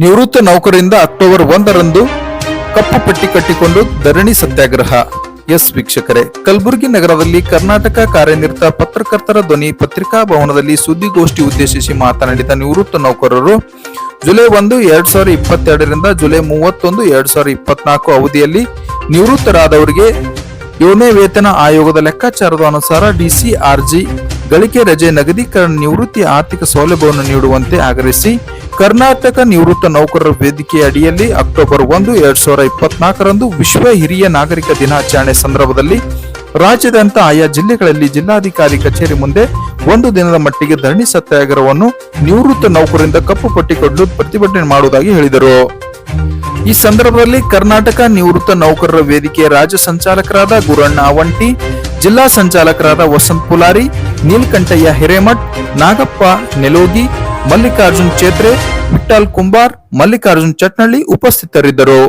ನಿವೃತ್ತ ನೌಕರರಿಂದ ಅಕ್ಟೋಬರ್ 1ರಂದು ಕಪ್ಪು ಪಟ್ಟಿ ಕಟ್ಟಿಕೊಂಡು ಧರಣಿ ಸತ್ಯಾಗ್ರಹ. ಎಸ್ ವೀಕ್ಷಕರೇ, ಕಲಬುರಗಿ ನಗರದಲ್ಲಿ ಕರ್ನಾಟಕ ಕಾರ್ಯನಿರತ ಪತ್ರಕರ್ತರ ಧ್ವನಿ ಪತ್ರಿಕಾ ಭವನದಲ್ಲಿ ಸುದ್ದಿಗೋಷ್ಠಿ ಉದ್ದೇಶಿಸಿ ಮಾತನಾಡಿದ ನಿವೃತ್ತ ನೌಕರರು, ಜುಲೈ 1, 2022ರಿಂದ ಜುಲೈ 31, 2024 ಅವಧಿಯಲ್ಲಿ ನಿವೃತ್ತರಾದವರಿಗೆ 7ನೇ ವೇತನ ಆಯೋಗದ ಲೆಕ್ಕಾಚಾರದ ಅನುಸಾರ ಡಿಸಿಆರ್ಜಿ ಗಳಿಕೆ ರಜೆ ನಗದೀಕರಣ ನಿವೃತ್ತಿ ಆರ್ಥಿಕ ಸೌಲಭ್ಯವನ್ನು ನೀಡುವಂತೆ ಆಗ್ರಹಿಸಿ ಕರ್ನಾಟಕ ನಿವೃತ್ತ ನೌಕರರ ವೇದಿಕೆಯ ಅಡಿಯಲ್ಲಿ ಅಕ್ಟೋಬರ್ 1, 2024ರಂದು ವಿಶ್ವ ಹಿರಿಯ ನಾಗರಿಕ ದಿನಾಚರಣೆ ಸಂದರ್ಭದಲ್ಲಿ ರಾಜ್ಯಾದ್ಯಂತ ಆಯಾ ಜಿಲ್ಲೆಗಳಲ್ಲಿ ಜಿಲ್ಲಾಧಿಕಾರಿ ಕಚೇರಿ ಮುಂದೆ 1 ದಿನದ ಮಟ್ಟಿಗೆ ಧರಣಿ ಸತ್ಯಾಗ್ರಹವನ್ನು ನಿವೃತ್ತ ನೌಕರರಿಂದ ಕಪ್ಪು ಪಟ್ಟಿ ಕೊಡಲು ಪ್ರತಿಭಟನೆ ಮಾಡುವುದಾಗಿ ಹೇಳಿದರು. ಈ ಸಂದರ್ಭದಲ್ಲಿ ಕರ್ನಾಟಕ ನಿವೃತ್ತ ನೌಕರರ ವೇದಿಕೆಯ ರಾಜ್ಯ ಸಂಚಾಲಕರಾದ ಗುರಣ್ಣ ಅವಂಟಿ, ಜಿಲ್ಲಾ ಸಂಚಾಲಕರಾದ ವಸಂತ್ ಪುಲಾರಿ, ನೀಲಕಂಠಯ್ಯ ಹಿರೇಮಠ್, ನಾಗಪ್ಪ ನೆಲೋಗಿ, ಮಲ್ಲಿಕಾರ್ಜುನ್ ಚೇತ್ರೆ, ವಿಠ್ಠಲ್ ಕುಂಬಾರ್, ಮಲ್ಲಿಕಾರ್ಜುನ್ ಚಟ್ನಳ್ಳಿ ಉಪಸ್ಥಿತರಿದ್ದರು.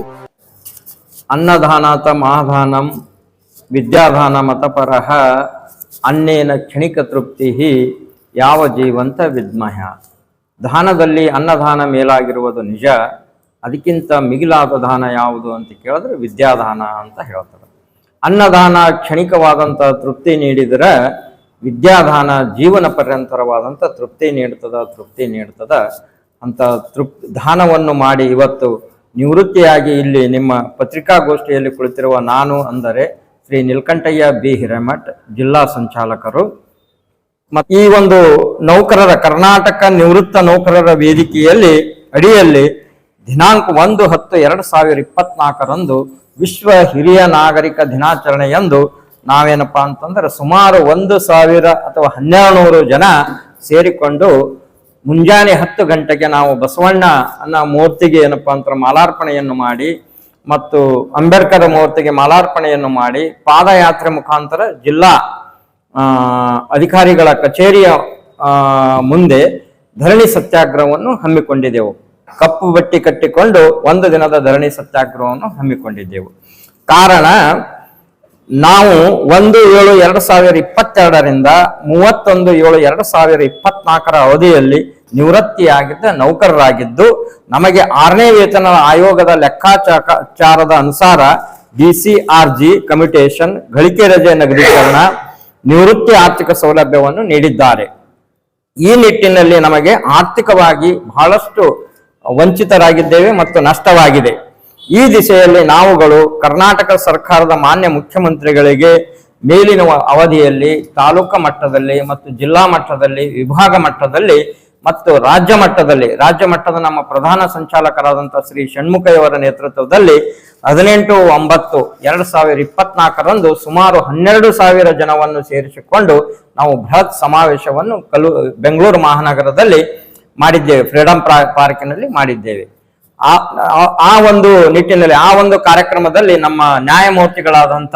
ಅನ್ನದಾನಾತ ಮಹಾದಾನಂ ವಿದ್ಯಾದಾನ ಮತಪರಃ ಅನ್ನೇನ ಕ್ಷಣಿಕ ತೃಪ್ತಿ ಯಾವ ಜೀವಂತ ವಿದ್ಮಹ. ದಾನದಲ್ಲಿ ಅನ್ನದಾನ ಮೇಲಾಗಿರುವುದು ನಿಜ. ಅದಕ್ಕಿಂತ ಮಿಗಿಲಾದ ದಾನ ಯಾವುದು ಅಂತ ಕೇಳಿದ್ರೆ ವಿದ್ಯಾದಾನ ಅಂತ ಹೇಳ್ತಾರೆ. ಅನ್ನದಾನ ಕ್ಷಣಿಕವಾದಂಥ ತೃಪ್ತಿ ನೀಡಿದರೆ ವಿದ್ಯಾದಾನ ಜೀವನ ಪರ್ಯಂತರವಾದಂಥ ತೃಪ್ತಿ ನೀಡ್ತದ ಅಂತ ದಾನವನ್ನು ಮಾಡಿ ಇವತ್ತು ನಿವೃತ್ತಿಯಾಗಿ ಇಲ್ಲಿ ನಿಮ್ಮ ಪತ್ರಿಕಾಗೋಷ್ಠಿಯಲ್ಲಿ ಕುಳಿತಿರುವ ನಾನು ಅಂದರೆ ಶ್ರೀ ನೀಲಕಂಠಯ್ಯ ಬಿ ಹಿರೇಮಠ್, ಜಿಲ್ಲಾ ಸಂಚಾಲಕರು. ಮತ್ತು ಈ ಒಂದು ನೌಕರರ ಕರ್ನಾಟಕ ನಿವೃತ್ತ ನೌಕರರ ವೇದಿಕೆಯಲ್ಲಿ ಅಡಿಯಲ್ಲಿ ದಿನಾಂಕ 1/10/2024ರಂದು ವಿಶ್ವ ಹಿರಿಯ ನಾಗರಿಕ ದಿನಾಚರಣೆಯಂದು ನಾವೇನಪ್ಪಾ ಅಂತಂದ್ರೆ ಸುಮಾರು 1,000 ಅಥವಾ 1,200 ಜನ ಸೇರಿಕೊಂಡು ಮುಂಜಾನೆ 10 ಗಂಟೆಗೆ ನಾವು ಬಸವಣ್ಣ ಅನ್ನೋ ಮೂರ್ತಿಗೆ ಏನಪ್ಪಾ ಅಂತ ಮಾಲಾರ್ಪಣೆಯನ್ನು ಮಾಡಿ ಮತ್ತು ಅಂಬೇಡ್ಕರ್ ಮೂರ್ತಿಗೆ ಮಾಲಾರ್ಪಣೆಯನ್ನು ಮಾಡಿ ಪಾದಯಾತ್ರೆ ಮುಖಾಂತರ ಜಿಲ್ಲಾ ಅಧಿಕಾರಿಗಳ ಕಚೇರಿಯ ಮುಂದೆ ಧರಣಿ ಸತ್ಯಾಗ್ರಹವನ್ನು ಹಮ್ಮಿಕೊಂಡಿದ್ದೆವು. ಕಪ್ಪು ಬಟ್ಟಿ ಕಟ್ಟಿಕೊಂಡು 1 ದಿನದ ಧರಣಿ ಸತ್ಯಾಗ್ರಹವನ್ನು ಹಮ್ಮಿಕೊಂಡಿದ್ದೆವು. ಕಾರಣ, ನಾವು 1/7/2022ರಿಂದ 31/7/2024 ಅವಧಿಯಲ್ಲಿ ನಿವೃತ್ತಿಯಾಗಿದ್ದ ನೌಕರರಾಗಿದ್ದು, ನಮಗೆ 6ನೇ ವೇತನ ಆಯೋಗದ ಲೆಕ್ಕಾಚಾರದ ಅನುಸಾರ ಡಿಸಿಆರ್ಜಿ ಕಮ್ಯುಟೇಷನ್, ಗಳಿಕೆ ರಜೆ ನಗದೀಕರಣ, ನಿವೃತ್ತಿ ಆರ್ಥಿಕ ಸೌಲಭ್ಯವನ್ನು ನೀಡಿದ್ದಾರೆ. ಈ ನಿಟ್ಟಿನಲ್ಲಿ ನಮಗೆ ಆರ್ಥಿಕವಾಗಿ ಬಹಳಷ್ಟು ವಂಚಿತರಾಗಿದ್ದೇವೆ ಮತ್ತು ನಷ್ಟವಾಗಿದೆ. ಈ ದಿಸೆಯಲ್ಲಿ ನಾವುಗಳು ಕರ್ನಾಟಕ ಸರ್ಕಾರದ ಮಾನ್ಯ ಮುಖ್ಯಮಂತ್ರಿಗಳಿಗೆ ಮೇಲಿನ ಅವಧಿಯಲ್ಲಿ ತಾಲೂಕಾ ಮಟ್ಟದಲ್ಲಿ ಮತ್ತು ಜಿಲ್ಲಾ ಮಟ್ಟದಲ್ಲಿ, ವಿಭಾಗ ಮಟ್ಟದಲ್ಲಿ ಮತ್ತು ರಾಜ್ಯ ಮಟ್ಟದ ನಮ್ಮ ಪ್ರಧಾನ ಸಂಚಾಲಕರಾದಂಥ ಶ್ರೀ ಷಣ್ಮುಖಯ್ಯವರ ನೇತೃತ್ವದಲ್ಲಿ 18/9/2024ರಂದು ಸುಮಾರು 12,000 ಜನವನ್ನು ಸೇರಿಸಿಕೊಂಡು ನಾವು ಬೃಹತ್ ಸಮಾವೇಶವನ್ನು ಬೆಂಗಳೂರು ಮಹಾನಗರದಲ್ಲಿ ಮಾಡಿದ್ದೇವೆ, ಫ್ರೀಡಂ ಪಾರ್ಕಿನಲ್ಲಿ ಮಾಡಿದ್ದೇವೆ. ಆ ಒಂದು ನಿಟ್ಟಿನಲ್ಲಿ ಆ ಒಂದು ಕಾರ್ಯಕ್ರಮದಲ್ಲಿ ನಮ್ಮ ನ್ಯಾಯಮೂರ್ತಿಗಳಾದಂಥ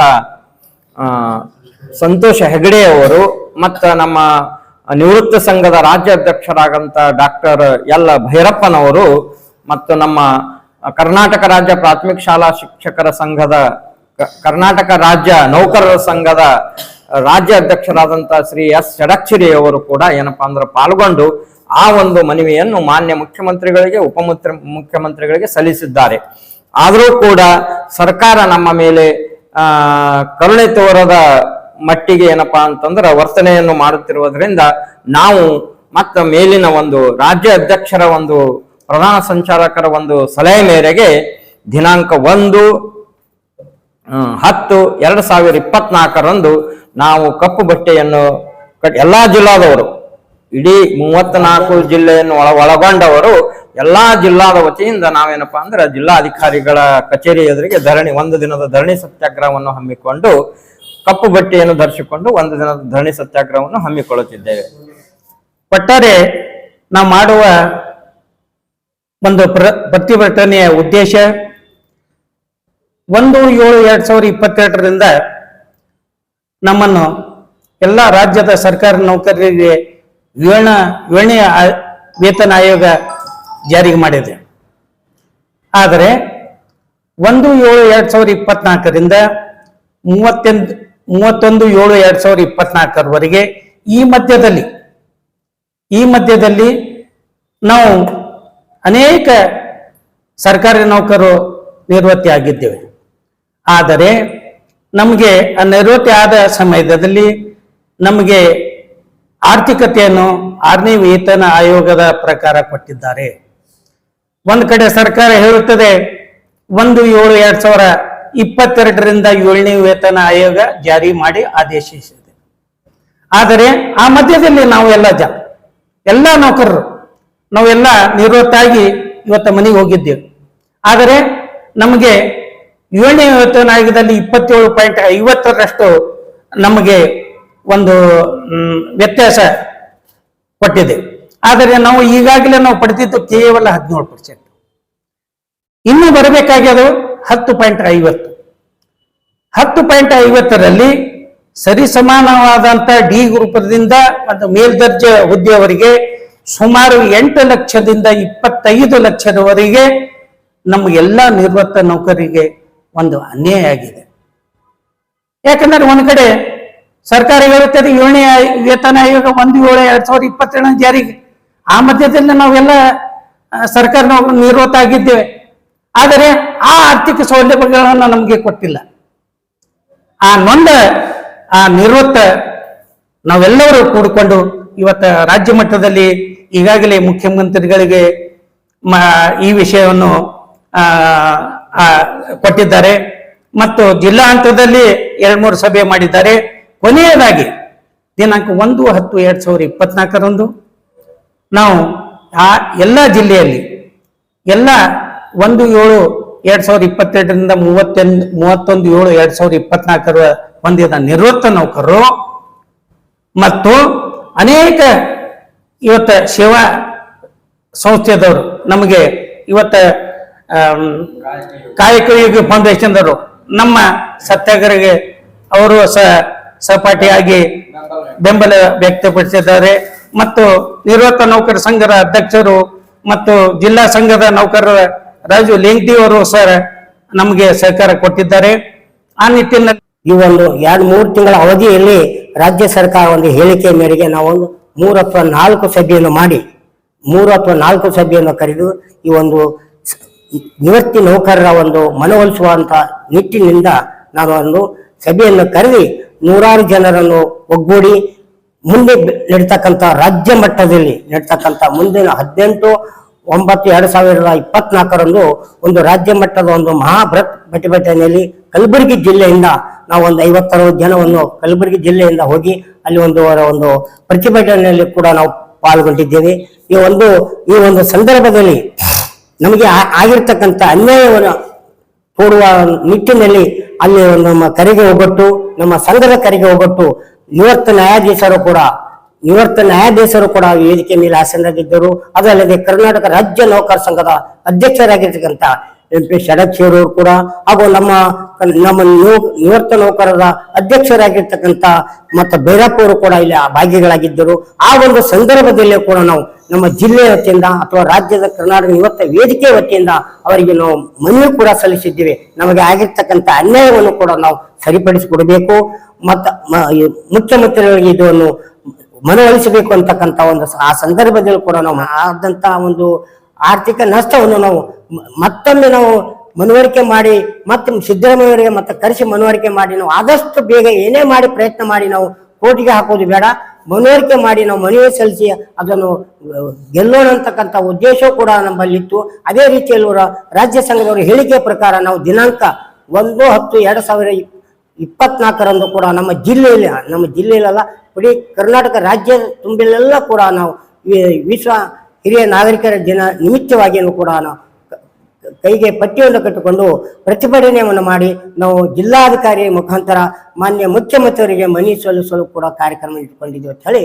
ಸಂತೋಷ ಹೆಗಡೆ ಅವರು ಮತ್ತು ನಮ್ಮ ನಿವೃತ್ತ ಸಂಘದ ರಾಜ್ಯಾಧ್ಯಕ್ಷರಾದಂಥ ಡಾಕ್ಟರ್ ಎಲ್ ಭೈರಪ್ಪನವರು ಮತ್ತು ನಮ್ಮ ಕರ್ನಾಟಕ ರಾಜ್ಯ ಪ್ರಾಥಮಿಕ ಶಾಲಾ ಶಿಕ್ಷಕರ ಸಂಘದ ಕರ್ನಾಟಕ ರಾಜ್ಯ ನೌಕರರ ಸಂಘದ ರಾಜ್ಯ ಅಧ್ಯಕ್ಷರಾದಂಥ ಶ್ರೀ ಎಸ್ ಷಡಕ್ಷರಿ ಅವರು ಕೂಡ ಏನಪ್ಪಾ ಅಂದ್ರೆ ಪಾಲ್ಗೊಂಡು ಆ ಒಂದು ಮನವಿಯನ್ನು ಮಾನ್ಯ ಮುಖ್ಯಮಂತ್ರಿಗಳಿಗೆ, ಮುಖ್ಯಮಂತ್ರಿಗಳಿಗೆ ಸಲ್ಲಿಸಿದ್ದಾರೆ. ಆದರೂ ಕೂಡ ಸರ್ಕಾರ ನಮ್ಮ ಮೇಲೆ ಕರುಣೆ ತೋರದ ಮಟ್ಟಿಗೆ ಏನಪ್ಪಾ ಅಂತಂದ್ರೆ ವರ್ತನೆಯನ್ನು ಮಾಡುತ್ತಿರುವುದರಿಂದ ನಾವು ಮತ್ತೆ ಮೇಲಿನ ಒಂದು ರಾಜ್ಯ ಅಧ್ಯಕ್ಷರ ಒಂದು ಪ್ರಧಾನ ಸಂಚಾಲಕರ ಒಂದು ಸಲಹೆ ಮೇರೆಗೆ ದಿನಾಂಕ 1/10/2024ರಂದು ನಾವು ಕಪ್ಪು ಬಟ್ಟೆಯನ್ನು ಎಲ್ಲಾ ಜಿಲ್ಲಾದವರು, ಇಡೀ 34 ಜಿಲ್ಲೆಯನ್ನು ಒಳಗೊಂಡವರು ಎಲ್ಲಾ ಜಿಲ್ಲಾದ ವತಿಯಿಂದ ನಾವೇನಪ್ಪಾ ಅಂದ್ರೆ ಜಿಲ್ಲಾಧಿಕಾರಿಗಳ ಕಚೇರಿ ಎದುರಿಗೆ 1 ದಿನದ ಧರಣಿ ಸತ್ಯಾಗ್ರಹವನ್ನು ಹಮ್ಮಿಕೊಂಡು ಕಪ್ಪು ಬಟ್ಟೆಯನ್ನು ಧರಿಸಿಕೊಂಡು 1 ದಿನದ ಧರಣಿ ಸತ್ಯಾಗ್ರಹವನ್ನು ಹಮ್ಮಿಕೊಳ್ಳುತ್ತಿದ್ದೇವೆ. ಒಟ್ಟಾರೆ ನಾವು ಮಾಡುವ ಒಂದು ಪ್ರತಿಭಟನೆಯ ಉದ್ದೇಶ 1/7/2022ರಿಂದ ನಮ್ಮನ್ನು ಎಲ್ಲ ರಾಜ್ಯದ ಸರ್ಕಾರಿ ನೌಕರರಿಗೆ 7ನೇ ವೇತನ ಆಯೋಗ ಜಾರಿಗೆ ಮಾಡಿದೆ. ಆದರೆ 1/7/2024ರಿಂದ 31/7/2024ವರೆಗೆ ಈ ಮಧ್ಯದಲ್ಲಿ ನಾವು ಅನೇಕ ಸರ್ಕಾರಿ ನೌಕರು ನಿವೃತ್ತಿ ಆಗಿದ್ದೇವೆ. ಆದರೆ ನಮಗೆ ಆ ನಿವೃತ್ತಿ ಆದ ಸಮಯದಲ್ಲಿ ನಮಗೆ ಆರ್ಥಿಕತೆಯನ್ನು 6ನೇ ವೇತನ ಆಯೋಗದ ಪ್ರಕಾರ ಕೊಟ್ಟಿದ್ದಾರೆ. ಒಂದು ಕಡೆ ಸರ್ಕಾರ ಹೇಳುತ್ತದೆ 1/7/2022ರಿಂದ 7ನೇ ವೇತನ ಆಯೋಗ ಜಾರಿ ಮಾಡಿ ಆದೇಶಿಸಿದೆ. ಆದರೆ ಆ ಮಧ್ಯದಲ್ಲಿ ನಾವೆಲ್ಲ ಎಲ್ಲ ನೌಕರರು ನಾವೆಲ್ಲ ನಿವೃತ್ತಾಗಿ ಇವತ್ತು ಮನೆಗೆ ಹೋಗಿದ್ದೇವೆ. ಆದರೆ ನಮಗೆ 7ನೇ ವೇತನ ಆಯೋಗದಲ್ಲಿ 27.50ರಷ್ಟು ನಮಗೆ ಒಂದು ವ್ಯತ್ಯಾಸ ಕೊಟ್ಟಿದೆ. ಆದರೆ ನಾವು ಈಗಾಗಲೇ ನಾವು ಪಡೆದಿದ್ದು ಕೇವಲ 17%. ಇನ್ನು ಬರಬೇಕಾಗ್ಯದು 10.50. 10.50ರಲ್ಲಿ ಸರಿಸಮಾನವಾದಂತ ಡಿ ಗ್ರೂಪದಿಂದ ಮತ್ತು ಮೇಲ್ದರ್ಜೆ ಹುದ್ದೆಯವರಿಗೆ ಸುಮಾರು 8 ಲಕ್ಷದಿಂದ 25 ಲಕ್ಷದವರೆಗೆ ನಮ್ಮ ಎಲ್ಲ ನಿವೃತ್ತ ನೌಕರಿಗೆ ಒಂದು ಅನ್ಯಾಯ ಆಗಿದೆ. ಯಾಕಂದ್ರೆ ಒಂದ್ ಕಡೆ ಸರ್ಕಾರ ಹೇಳುತ್ತದೆ 7ನೇ ವೇತನ ಆಯೋಗ 1/7/2022 ಜಾರಿಗೆ. ಆ ಮಧ್ಯದಲ್ಲಿ ನಾವೆಲ್ಲ ಸರ್ಕಾರ ನಿವೃತ್ತ ಆಗಿದ್ದೇವೆ. ಆದರೆ ಆ ಆರ್ಥಿಕ ಸೌಲಭ್ಯಗಳನ್ನು ನಮಗೆ ಕೊಟ್ಟಿಲ್ಲ. ಆ ನಿವೃತ್ತ ನಾವೆಲ್ಲರೂ ಕೂಡಿಕೊಂಡು ಇವತ್ತು ರಾಜ್ಯ ಮಟ್ಟದಲ್ಲಿ ಈಗಾಗಲೇ ಮುಖ್ಯಮಂತ್ರಿಗಳಿಗೆ ಈ ವಿಷಯವನ್ನು ಕೊಟ್ಟಿದ್ದಾರೆ ಮತ್ತು ಜಿಲ್ಲಾ ಹಂತದಲ್ಲಿ 2-3 ಸಭೆ ಮಾಡಿದ್ದಾರೆ. ಕೊನೆಯದಾಗಿ ದಿನಾಂಕ 1/10/2024 ನಾವು ಆ ಎಲ್ಲ ಜಿಲ್ಲೆಯಲ್ಲಿ ಎಲ್ಲ 1/7/2022ರಿಂದ 31/7/2024 ಹೊಂದಿದ ನಿವೃತ್ತ ನೌಕರರು ಮತ್ತು ಅನೇಕ ಇವತ್ತ ಸೇವಾ ಸಂಸ್ಥೆದವರು ನಮಗೆ ಇವತ್ತ ಕಾಯಕ ಯೋಗಿ ಫೌಂಡೇಶನ್ದವರು ನಮ್ಮ ಸತ್ಯಾಗ್ರಹಕ್ಕೆ ಅವರು ಸಹಪಾಠಿಯಾಗಿ ಬೆಂಬಲ ವ್ಯಕ್ತಪಡಿಸಿದ್ದಾರೆ. ಮತ್ತು ನಿವೃತ್ತ ನೌಕರ ಸಂಘದ ಅಧ್ಯಕ್ಷರು ಮತ್ತು ಜಿಲ್ಲಾ ಸಂಘದ ನೌಕರರ ರಾಜು ಲೇಂಗ್ಟಿ ಅವರು ನಮಗೆ ಸಹಕಾರ ಕೊಟ್ಟಿದ್ದಾರೆ. ಆ ನಿಟ್ಟಿನಲ್ಲಿ ಈ ಒಂದು 2-3 ತಿಂಗಳ ಅವಧಿಯಲ್ಲಿ ರಾಜ್ಯ ಸರ್ಕಾರ ಒಂದು ಹೇಳಿಕೆ ಮೇರೆಗೆ ನಾವೊಂದು 3 ಅಥವಾ 4 ಸಭೆಯನ್ನು ಮಾಡಿ 3 ಅಥವಾ 4 ಸಭೆಯನ್ನು ಕರೆದು ಈ ಒಂದು ನಿವೃತ್ತಿ ನೌಕರರ ಒಂದು ಮನವೊಲಿಸುವಂತ ನಿಟ್ಟಿನಿಂದ ನಾನು ಒಂದು ಸಭೆಯನ್ನು ಕರೆದಿ 100 ಜನರನ್ನು ಒಗ್ಗೂಡಿ ಮುಂದೆ ನಡೀತಕ್ಕಂಥ ರಾಜ್ಯ ಮಟ್ಟದಲ್ಲಿ ನಡೀತಕ್ಕಂಥ ಮುಂದಿನ 18/9/2024 ಒಂದು ರಾಜ್ಯ ಮಟ್ಟದ ಒಂದು ಮಹಾಬೃಹತ್ ಪ್ರತಿಭಟನೆಯಲ್ಲಿ ಕಲಬುರಗಿ ಜಿಲ್ಲೆಯಿಂದ ನಾವು ಒಂದು 50-60 ಜನವನ್ನು ಕಲಬುರಗಿ ಜಿಲ್ಲೆಯಿಂದ ಹೋಗಿ ಅಲ್ಲಿ ಒಂದು ಪ್ರತಿಭಟನೆಯಲ್ಲಿ ಕೂಡ ನಾವು ಪಾಲ್ಗೊಂಡಿದ್ದೇವೆ. ಈ ಒಂದು ಸಂದರ್ಭದಲ್ಲಿ ನಮಗೆ ಆಗಿರ್ತಕ್ಕಂಥ ಅನ್ಯಾಯವನ್ನು ಕೊಡುವ ನಿಟ್ಟಿನಲ್ಲಿ ಅಲ್ಲಿ ನಮ್ಮ ಕರೆಗೆ ಒಗ್ಗಟ್ಟು, ನಮ್ಮ ಸಂಘದ ಕರೆಗೆ ಒಗ್ಗಟ್ಟು ನಿವೃತ್ತ ನ್ಯಾಯಾಧೀಶರು ಕೂಡ ವೇದಿಕೆ ಮೇಲೆ ಆಸೀನರಾಗಿದ್ದರು. ಅದಲ್ಲದೆ ಕರ್ನಾಟಕ ರಾಜ್ಯ ನೌಕರ ಸಂಘದ ಅಧ್ಯಕ್ಷರಾಗಿರ್ತಕ್ಕಂಥ MP ಷಡಕ್ಷರವರು ಕೂಡ ಹಾಗೂ ನಮ್ಮ ನಿವೃತ್ತ ನೌಕರರ ಅಧ್ಯಕ್ಷರಾಗಿರ್ತಕ್ಕಂಥ ಮತ್ತು ಭೈರಪ್ಪ ಅವರು ಕೂಡ ಇಲ್ಲಿ ಭಾಗಿಗಳಾಗಿದ್ದರು. ಆ ಒಂದು ಸಂದರ್ಭದಲ್ಲೇ ಕೂಡ ನಾವು ನಮ್ಮ ಜಿಲ್ಲೆಯ ವತಿಯಿಂದ ಅಥವಾ ರಾಜ್ಯದ ಕರ್ನಾಟಕ ನಿವೃತ್ತ ವೇದಿಕೆ ವತಿಯಿಂದ ಅವರಿಗೆ ನಾವು ಮನವಿ ಕೂಡ ಸಲ್ಲಿಸಿದ್ದೇವೆ. ನಮಗೆ ಆಗಿರ್ತಕ್ಕಂಥ ಅನ್ಯಾಯವನ್ನು ಕೂಡ ನಾವು ಸರಿಪಡಿಸಿಕೊಡಬೇಕು ಮತ್ತು ಮುಖ್ಯಮಂತ್ರಿಗಳಿಗೆ ಇದನ್ನು ಮನವೊಲಿಸಬೇಕು ಅಂತಕ್ಕಂಥ ಒಂದು ಆ ಸಂದರ್ಭದಲ್ಲಿ ಕೂಡ ನಾವು ಆದಂತ ಒಂದು ಆರ್ಥಿಕ ನಷ್ಟವನ್ನು ನಾವು ಮತ್ತೊಮ್ಮೆ ನಾವು ಮನವರಿಕೆ ಮಾಡಿ ಮತ್ತೆ ಸಿದ್ದರಾಮಯ್ಯವರಿಗೆ ಮತ್ತೆ ಕರೆಸಿ ಮನವರಿಕೆ ಮಾಡಿ ನಾವು ಆದಷ್ಟು ಬೇಗ ಏನೇ ಮಾಡಿ ಪ್ರಯತ್ನ ಮಾಡಿ ನಾವು ಕೋರ್ಟಿಗೆ ಹಾಕೋದು ಬೇಡ, ಮನವರಿಕೆ ಮಾಡಿ ನಾವು ಮನವಿ ಸಲ್ಲಿಸಿ ಅದನ್ನು ಗೆಲ್ಲೋಣ ಅಂತಕ್ಕಂಥ ಉದ್ದೇಶ ಕೂಡ ನಮ್ಮಲ್ಲಿತ್ತು. ಅದೇ ರೀತಿಯಲ್ಲಿ ರಾಜ್ಯ ಸಂಘದವರ ಹೇಳಿಕೆ ಪ್ರಕಾರ ನಾವು ದಿನಾಂಕ 1/10/2024 ಕೂಡ ನಮ್ಮ ಜಿಲ್ಲೆಯಲ್ಲ ಇಡೀ ಕರ್ನಾಟಕ ರಾಜ್ಯದ ತುಂಬಿಲೆಲ್ಲ ಕೂಡ ನಾವು ವಿಶ್ವ ಹಿರಿಯ ನಾಗರಿಕರ ದಿನ ನಿಮಿತ್ತವಾಗಿಯೂ ಕೂಡ ನಾವು ಕೈಗೆ ಪಟ್ಟಿಯನ್ನು ಕಟ್ಟಿಕೊಂಡು ಪ್ರತಿಭಟನೆಯನ್ನು ಮಾಡಿ ನಾವು ಜಿಲ್ಲಾಧಿಕಾರಿ ಮುಖಾಂತರ ಮಾನ್ಯ ಮುಖ್ಯಮಂತ್ರಿಯವರಿಗೆ ಮನವಿ ಸಲ್ಲಿಸಲು ಕೂಡ ಕಾರ್ಯಕ್ರಮ ಇಟ್ಕೊಂಡಿದ್ದೇವೆ ಅಂತ ಹೇಳಿ